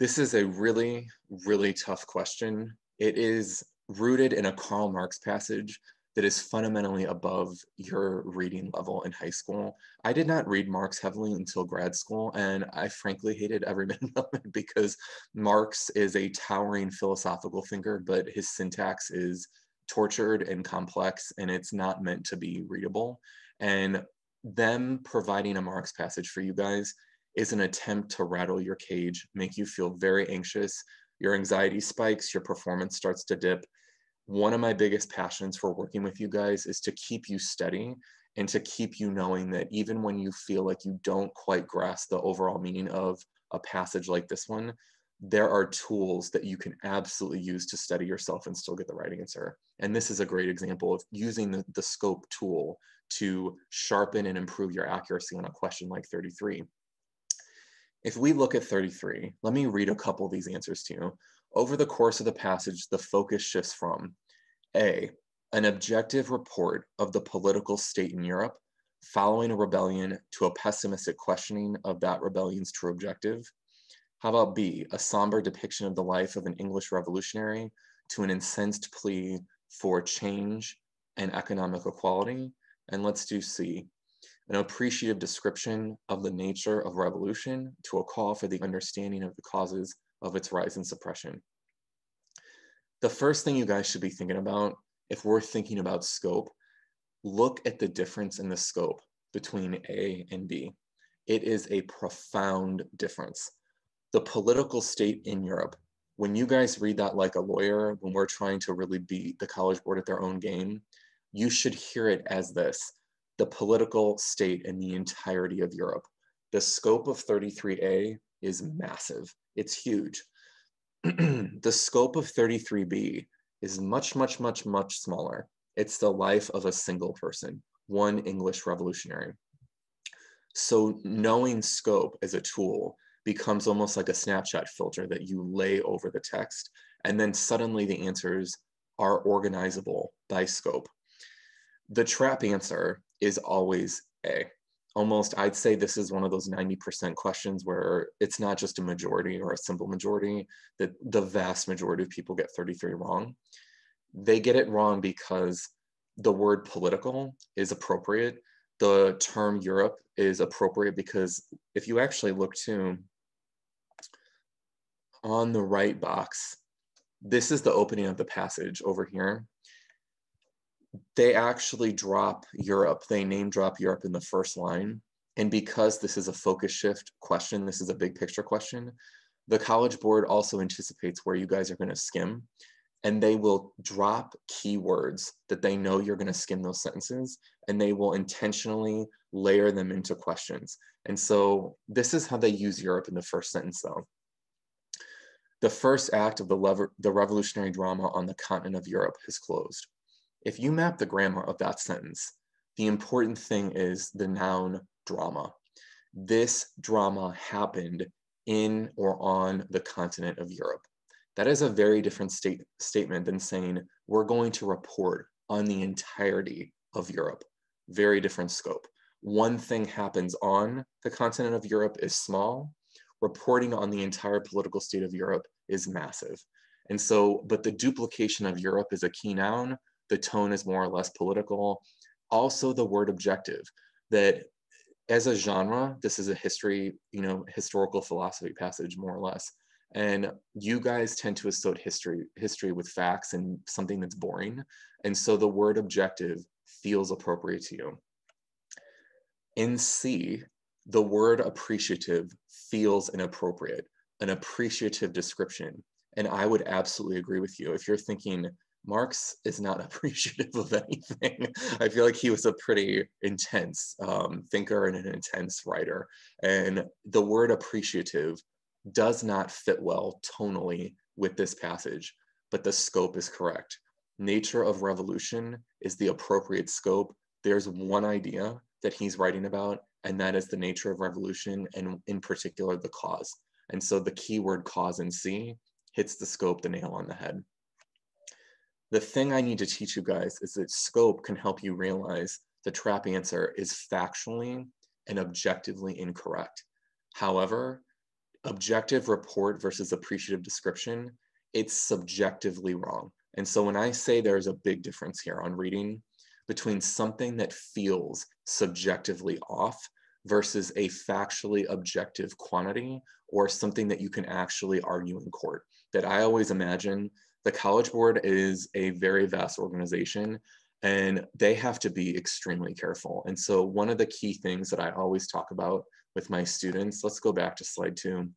This is a really, really tough question. It is rooted in a Karl Marx passage that is fundamentally above your reading level in high school. I did not read Marx heavily until grad school, and I frankly hated every minute of it because Marx is a towering philosophical thinker, but his syntax is tortured and complex, and it's not meant to be readable. And them providing a Marx passage for you guys is an attempt to rattle your cage, make you feel very anxious. Your anxiety spikes, your performance starts to dip. One of my biggest passions for working with you guys is to keep you steady and to keep you knowing that even when you feel like you don't quite grasp the overall meaning of a passage like this one, there are tools that you can absolutely use to study yourself and still get the right answer. And this is a great example of using the scope tool to sharpen and improve your accuracy on a question like 33. If we look at 33, let me read a couple of these answers to you. Over the course of the passage, the focus shifts from A, an objective report of the political state in Europe following a rebellion to a pessimistic questioning of that rebellion's true objective. How about B, a somber depiction of the life of an English revolutionary to an incensed plea for change and economic equality? And let's do C, an appreciative description of the nature of revolution to a call for the understanding of the causes of its rise and suppression. The first thing you guys should be thinking about, if we're thinking about scope, look at the difference in the scope between A and B. It is a profound difference. The political state in Europe, when you guys read that like a lawyer, when we're trying to really beat the College Board at their own game, you should hear it as this: the political state in the entirety of Europe. The scope of 33A is massive. It's huge. The scope of 33B is much, much, much, much smaller. It's the life of a single person, one English revolutionary. So knowing scope as a tool becomes almost like a Snapchat filter that you lay over the text, and then suddenly the answers are organizable by scope. The trap answer is always A. Almost, I'd say this is one of those 90% questions where it's not just a majority or a simple majority, that the vast majority of people get 33 wrong. They get it wrong because the word political is appropriate. The term Europe is appropriate because if you actually look too, on the right box, this is the opening of the passage over here. They actually drop Europe, they name drop Europe in the first line. And because this is a focus shift question, this is a big picture question, the College Board also anticipates where you guys are going to skim, and they will drop keywords that they know you're going to skim those sentences, and they will intentionally layer them into questions. And so this is how they use Europe in the first sentence though. The first act of the revolutionary drama on the continent of Europe has closed. If you map the grammar of that sentence, the important thing is the noun drama. This drama happened in or on the continent of Europe. That is a very different statement than saying we're going to report on the entirety of Europe. Very different scope. One thing happens on the continent of Europe is small. Reporting on the entire political state of Europe is massive. And so, but the duplication of Europe is a key noun. The tone is more or less political. Also the word objective, that as a genre, this is a history, historical philosophy passage more or less. And you guys tend to associate history with facts and something that's boring. And so the word objective feels appropriate to you. In C, the word appreciative feels inappropriate, an appreciative description. And I would absolutely agree with you. If you're thinking, Marx is not appreciative of anything, I feel like he was a pretty intense thinker and an intense writer. And the word appreciative does not fit well tonally with this passage, but the scope is correct. Nature of revolution is the appropriate scope. There's one idea that he's writing about, and that is the nature of revolution, and in particular, the cause. And so the keyword cause in C hits the scope the nail on the head. The thing I need to teach you guys is that scope can help you realize the trap answer is factually and objectively incorrect. However, objective report versus appreciative description, it's subjectively wrong. And so when I say there's a big difference here on reading between something that feels subjectively off versus a factually objective quantity or something that you can actually argue in court, that I always imagine the College Board is a very vast organization and they have to be extremely careful. And so one of the key things that I always talk about with my students, let's go back to slide 2,